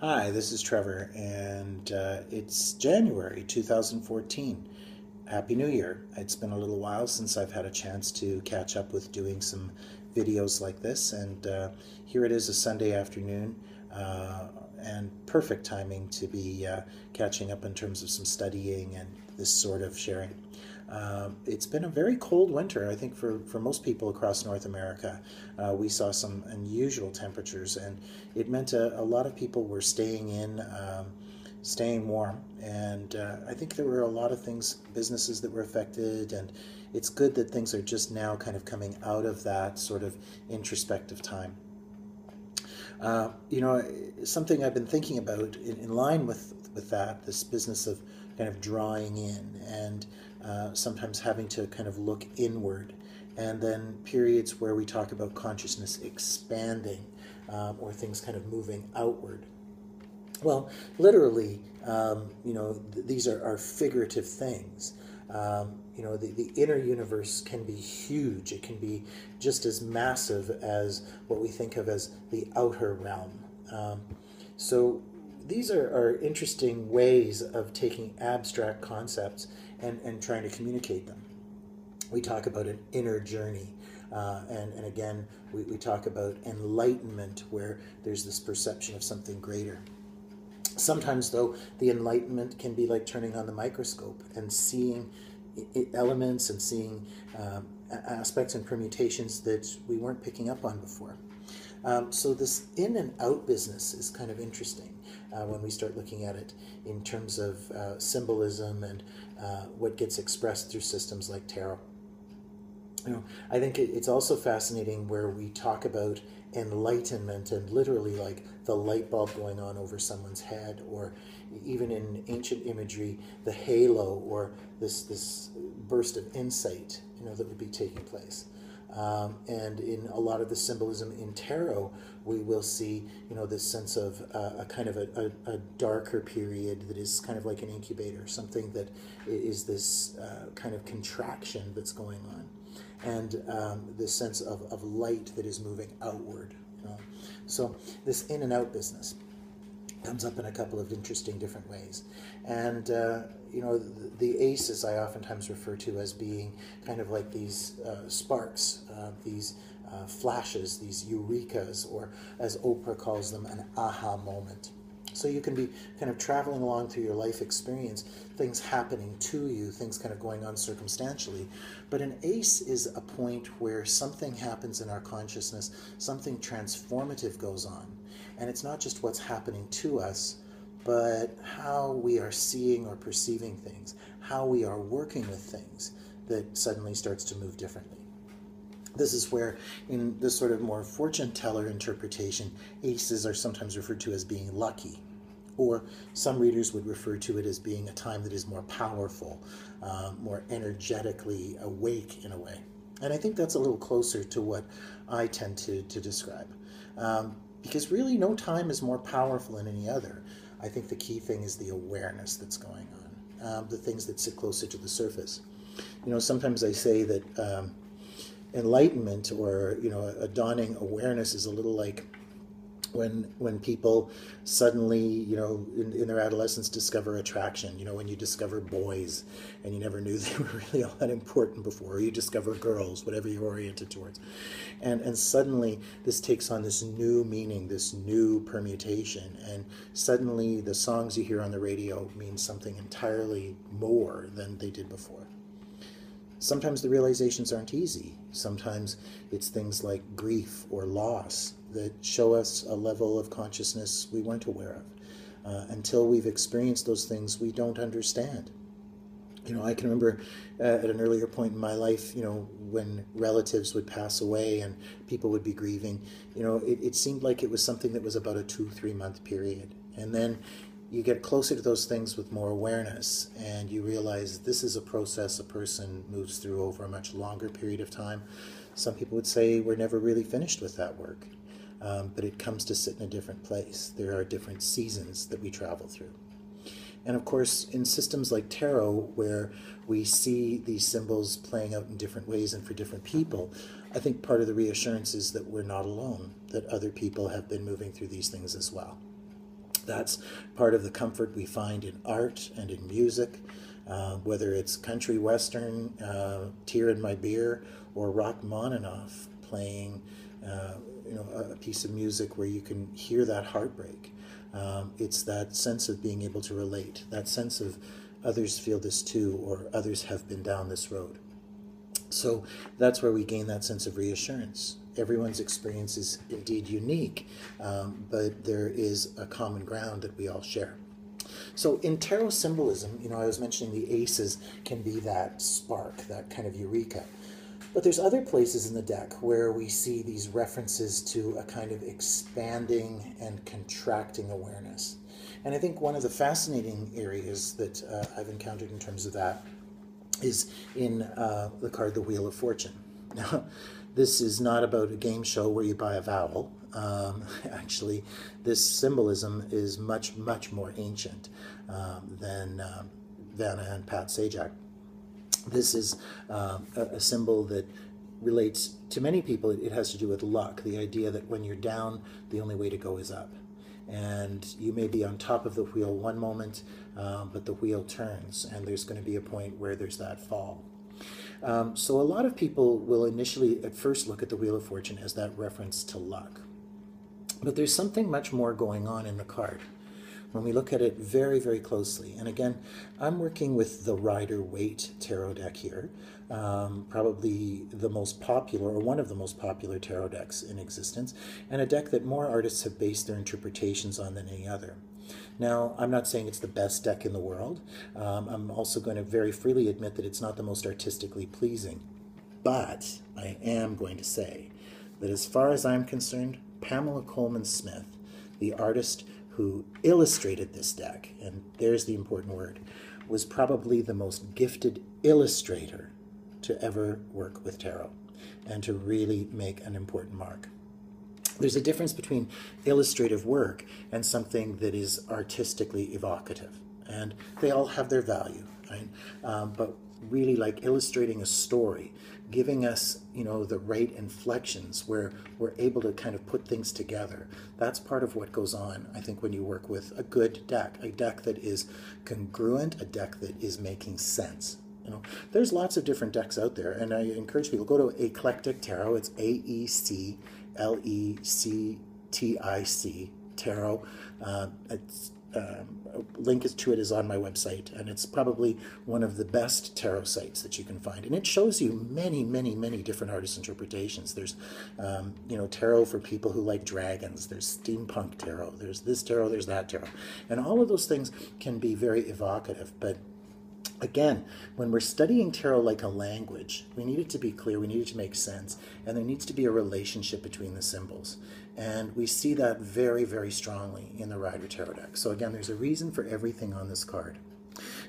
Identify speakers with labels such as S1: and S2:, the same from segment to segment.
S1: Hi, this is Trevor, and it's January 2014. Happy New Year. It's been a little while since I've had a chance to catch up with doing some videos like this, and here it is, a Sunday afternoon, and perfect timing to be catching up in terms of some studying and this sort of sharing. It's been a very cold winter, I think, for most people across North America. We saw some unusual temperatures, and it meant a lot of people were staying in, staying warm. And I think there were a lot of things, businesses that were affected, and it's good that things are just now kind of coming out of that sort of introspective time. Something I've been thinking about in line with that, this business of kind of drawing in and sometimes having to kind of look inward, and then periods where we talk about consciousness expanding or things kind of moving outward. Well, literally, these are figurative things. The inner universe can be huge. It can be just as massive as what we think of as the outer realm. So these are interesting ways of taking abstract concepts and trying to communicate them. We talk about an inner journey. And again, we talk about enlightenment, where there's this perception of something greater. Sometimes, though, the enlightenment can be like turning on the microscope and seeing elements and seeing aspects and permutations that we weren't picking up on before. So this in and out business is kind of interesting when we start looking at it in terms of symbolism and what gets expressed through systems like tarot. I think it's also fascinating where we talk about enlightenment and literally like the light bulb going on over someone's head, or even in ancient imagery, the halo, or this burst of insight, that would be taking place. And in a lot of the symbolism in tarot, we will see, this sense of a kind of a darker period that is kind of like an incubator, something that is this kind of contraction that's going on, and this sense of light that is moving outward. So this in and out business comes up in a couple of interesting different ways. And, the aces I oftentimes refer to as being kind of like these sparks, these flashes, these eurekas, or as Oprah calls them, an aha moment. So you can be kind of traveling along through your life experience, things happening to you, things kind of going on circumstantially. But an ace is a point where something happens in our consciousness, something transformative goes on. And it's not just what's happening to us, but how we are seeing or perceiving things, how we are working with things that suddenly starts to move differently. This is where, in this sort of more fortune teller interpretation, aces are sometimes referred to as being lucky, or some readers would refer to it as being a time that is more powerful, more energetically awake in a way. And I think that's a little closer to what I tend to describe. Because really no time is more powerful than any other. I think the key thing is the awareness that's going on, the things that sit closer to the surface. Sometimes I say that enlightenment, or a dawning awareness, is a little like when people suddenly in their adolescence discover attraction, when you discover boys and you never knew they were really all that important before, or you discover girls, whatever you're oriented towards, and suddenly this takes on this new meaning, this new permutation, and suddenly the songs you hear on the radio mean something entirely more than they did before. Sometimes the realizations aren't easy. Sometimes it's things like grief or loss that show us a level of consciousness we weren't aware of. Until we've experienced those things, we don't understand. I can remember at an earlier point in my life, when relatives would pass away and people would be grieving, it seemed like it was something that was about a 2-3 month period. And then you get closer to those things with more awareness, and you realize this is a process a person moves through over a much longer period of time. Some people would say we're never really finished with that work, but it comes to sit in a different place. There are different seasons that we travel through. And of course, in systems like tarot, where we see these symbols playing out in different ways and for different people, I think part of the reassurance is that we're not alone, that other people have been moving through these things as well. That's part of the comfort we find in art and in music, whether it's country western, Tear in My Beer, or Rachmaninoff playing a piece of music where you can hear that heartbreak. It's that sense of being able to relate, that sense of others feel this too, or others have been down this road. So that's where we gain that sense of reassurance. Everyone's experience is indeed unique, but there is a common ground that we all share. So in tarot symbolism, I was mentioning the aces can be that spark, that kind of eureka. But there's other places in the deck where we see these references to a kind of expanding and contracting awareness. And I think one of the fascinating areas that I've encountered in terms of that is in the card, the Wheel of Fortune. Now, this is not about a game show where you buy a vowel. Actually, this symbolism is much, much more ancient than Vanna and Pat Sajak. This is a symbol that relates to many people. It has to do with luck, the idea that when you're down, the only way to go is up. And you may be on top of the wheel one moment, but the wheel turns, and there's going to be a point where there's that fall. So a lot of people will initially at first look at the Wheel of Fortune as that reference to luck. But there's something much more going on in the card when we look at it very, very closely. And again, I'm working with the Rider-Waite tarot deck here, probably the most popular, or one of the most popular tarot decks in existence, and a deck that more artists have based their interpretations on than any other. Now, I'm not saying it's the best deck in the world. I'm also going to very freely admit that it's not the most artistically pleasing. But I am going to say that as far as I'm concerned, Pamela Coleman Smith, the artist who illustrated this deck, and there's the important word, was probably the most gifted illustrator to ever work with tarot and to really make an important mark. There's a difference between illustrative work and something that is artistically evocative, and they all have their value, right? But really, like illustrating a story, giving us, the right inflections where we're able to kind of put things together. That's part of what goes on, I think, when you work with a good deck, a deck that is congruent, a deck that is making sense. There's lots of different decks out there, and I encourage people, go to Eclectic Tarot. It's AECLECTIC Tarot. A link to it is on my website, and it's probably one of the best tarot sites that you can find. And it shows you many, many, many different artist interpretations. There's, tarot for people who like dragons. There's steampunk tarot. There's this tarot. There's that tarot. And all of those things can be very evocative. But again, when we're studying tarot like a language, we need it to be clear, we need it to make sense, and there needs to be a relationship between the symbols. And we see that very, very strongly in the Rider Tarot deck. So again, there's a reason for everything on this card.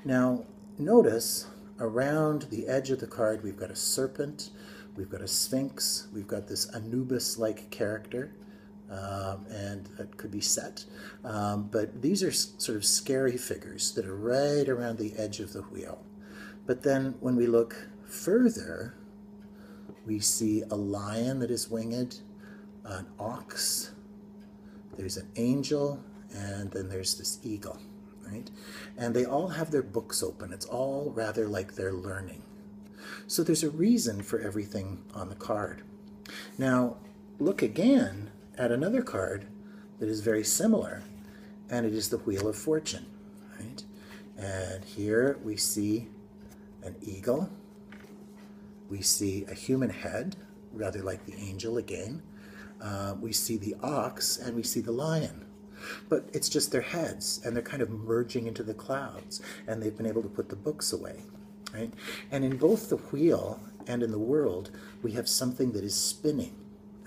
S1: Now, notice around the edge of the card, we've got a serpent, we've got a sphinx, we've got this Anubis-like character, and that could be Set. But these are sort of scary figures that are right around the edge of the wheel. But then when we look further, we see a lion that is winged, an ox, there's an angel, and then there's this eagle, right? And they all have their books open. It's all rather like they're learning. So there's a reason for everything on the card. Now, look again at another card that is very similar, and it is the Wheel of Fortune, right? And here we see an eagle. We see a human head, rather like the angel again. We see the ox, and we see the lion. But it's just their heads, and they're kind of merging into the clouds, and they've been able to put the books away, right? And in both the wheel and in the world, we have something that is spinning,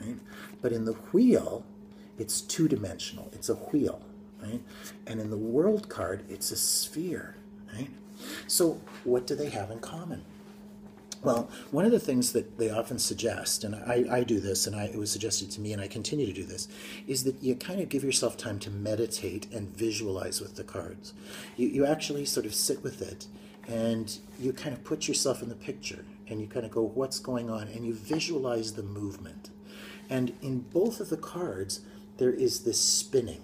S1: right? But in the wheel, it's two-dimensional. It's a wheel, right? And in the world card, it's a sphere, right? So what do they have in common? Well, one of the things that they often suggest, and I do this, and it was suggested to me, and I continue to do this, is that you kind of give yourself time to meditate and visualize with the cards. You actually sort of sit with it, and you kind of put yourself in the picture, and you kind of go, what's going on? And you visualize the movement. And in both of the cards, there is this spinning,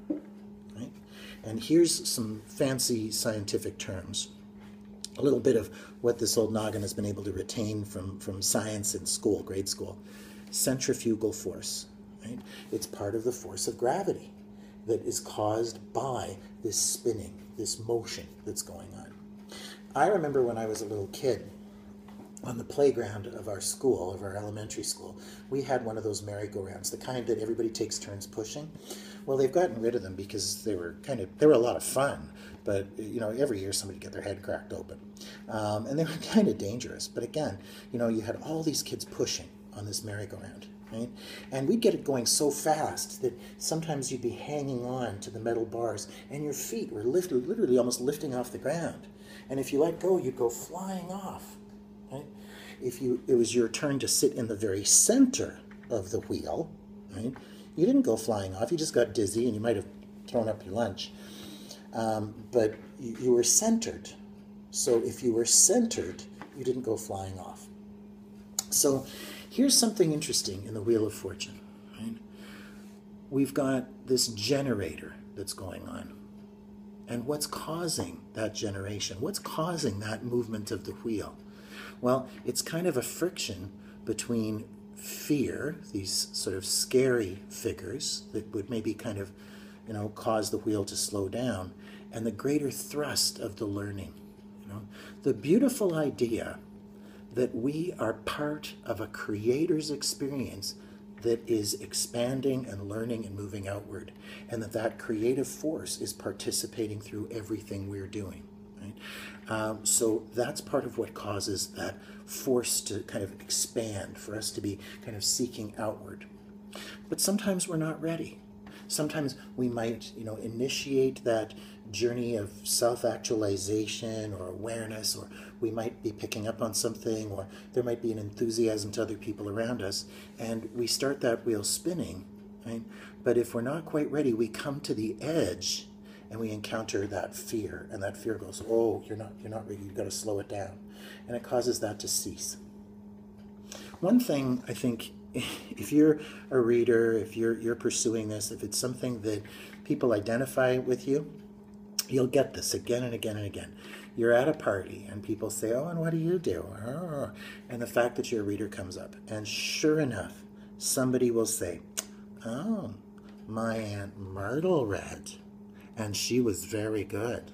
S1: right? And here's some fancy scientific terms. A little bit of what this old noggin has been able to retain from science in school, grade school. Centrifugal force, right? It's part of the force of gravity that is caused by this spinning, this motion that's going on. I remember when I was a little kid, on the playground of our school, of our elementary school, we had one of those merry-go-rounds, the kind that everybody takes turns pushing. Well, they've gotten rid of them because they were a lot of fun, but every year somebody get their head cracked open, and they were kind of dangerous. But again, you had all these kids pushing on this merry-go-round, right? And we'd get it going so fast that sometimes you'd be hanging on to the metal bars, and your feet were literally almost lifting off the ground. And if you let go, you'd go flying off. Right? It was your turn to sit in the very center of the wheel, right? You didn't go flying off. You just got dizzy, and you might have thrown up your lunch. But you were centered. So if you were centered, you didn't go flying off. So here's something interesting in the Wheel of Fortune. Right? We've got this generator that's going on. And what's causing that generation? What's causing that movement of the wheel? Well, it's kind of a friction between fear, these sort of scary figures that would maybe kind of, cause the wheel to slow down, and the greater thrust of the learning. The beautiful idea that we are part of a creator's experience that is expanding and learning and moving outward, and that creative force is participating through everything we're doing. Right? So that's part of what causes that force to kind of expand, for us to be kind of seeking outward. But sometimes we're not ready. Sometimes we might, initiate that journey of self-actualization or awareness, or we might be picking up on something, or there might be an enthusiasm to other people around us, and we start that wheel spinning, right? But if we're not quite ready, we come to the edge and we encounter that fear, and that fear goes, oh, you're not ready, you've got to slow it down. And it causes that to cease. One thing, I think, if you're a reader, if you're pursuing this, if it's something that people identify with you, you'll get this again and again and again. You're at a party and people say, oh, and what do you do? Oh. And the fact that you're a reader comes up. And sure enough, somebody will say, oh, my Aunt Myrtle read, and she was very good,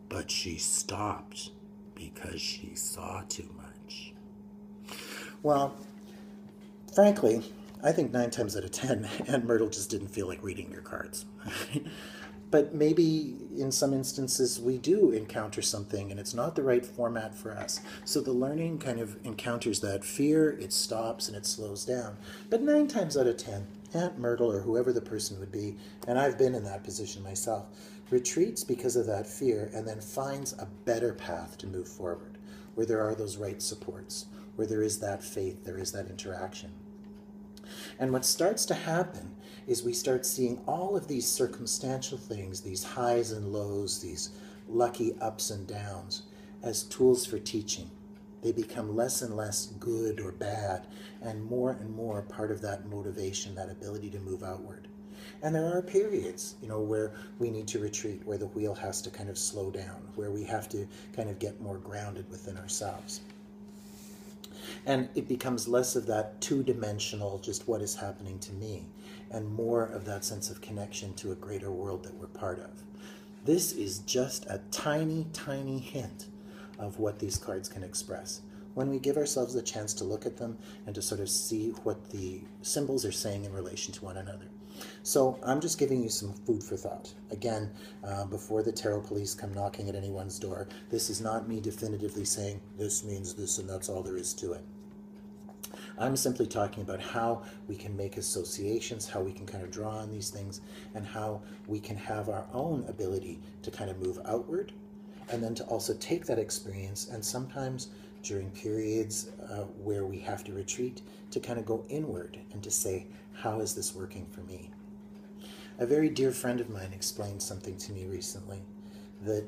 S1: but she stopped because she saw too much. Well, frankly, I think 9 times out of 10, Aunt Myrtle just didn't feel like reading your cards. But maybe in some instances we do encounter something and it's not the right format for us. So the learning kind of encounters that fear, it stops and it slows down. But 9 times out of 10, Aunt Myrtle, or whoever the person would be, and I've been in that position myself, retreats because of that fear and then finds a better path to move forward, where there are those right supports, where there is that faith, there is that interaction. And what starts to happen is we start seeing all of these circumstantial things, these highs and lows, these lucky ups and downs, as tools for teaching. They become less and less good or bad, and more part of that motivation, that ability to move outward. And there are periods, where we need to retreat, where the wheel has to kind of slow down, where we have to kind of get more grounded within ourselves. And it becomes less of that two-dimensional, just what is happening to me, and more of that sense of connection to a greater world that we're part of. This is just a tiny, tiny hint of what these cards can express, when we give ourselves the chance to look at them and to sort of see what the symbols are saying in relation to one another. So I'm just giving you some food for thought. Again, before the tarot police come knocking at anyone's door, this is not me definitively saying this means this and that's all there is to it. I'm simply talking about how we can make associations, how we can kind of draw on these things, and how we can have our own ability to kind of move outward, and then to also take that experience, and sometimes during periods where we have to retreat, to kind of go inward and to say, how is this working for me? A very dear friend of mine explained something to me recently, that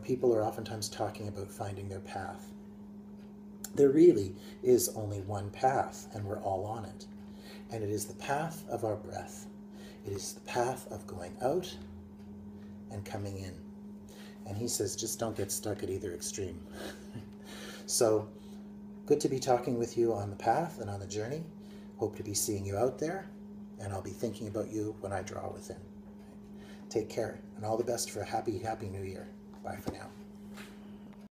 S1: people are oftentimes talking about finding their path. There really is only one path, and we're all on it. And it is the path of our breath. It is the path of going out and coming in. And he says, just don't get stuck at either extreme. So good to be talking with you on the path and on the journey. Hope to be seeing you out there, and I'll be thinking about you when I draw within. Take care, and all the best for a happy, happy new year. Bye for now.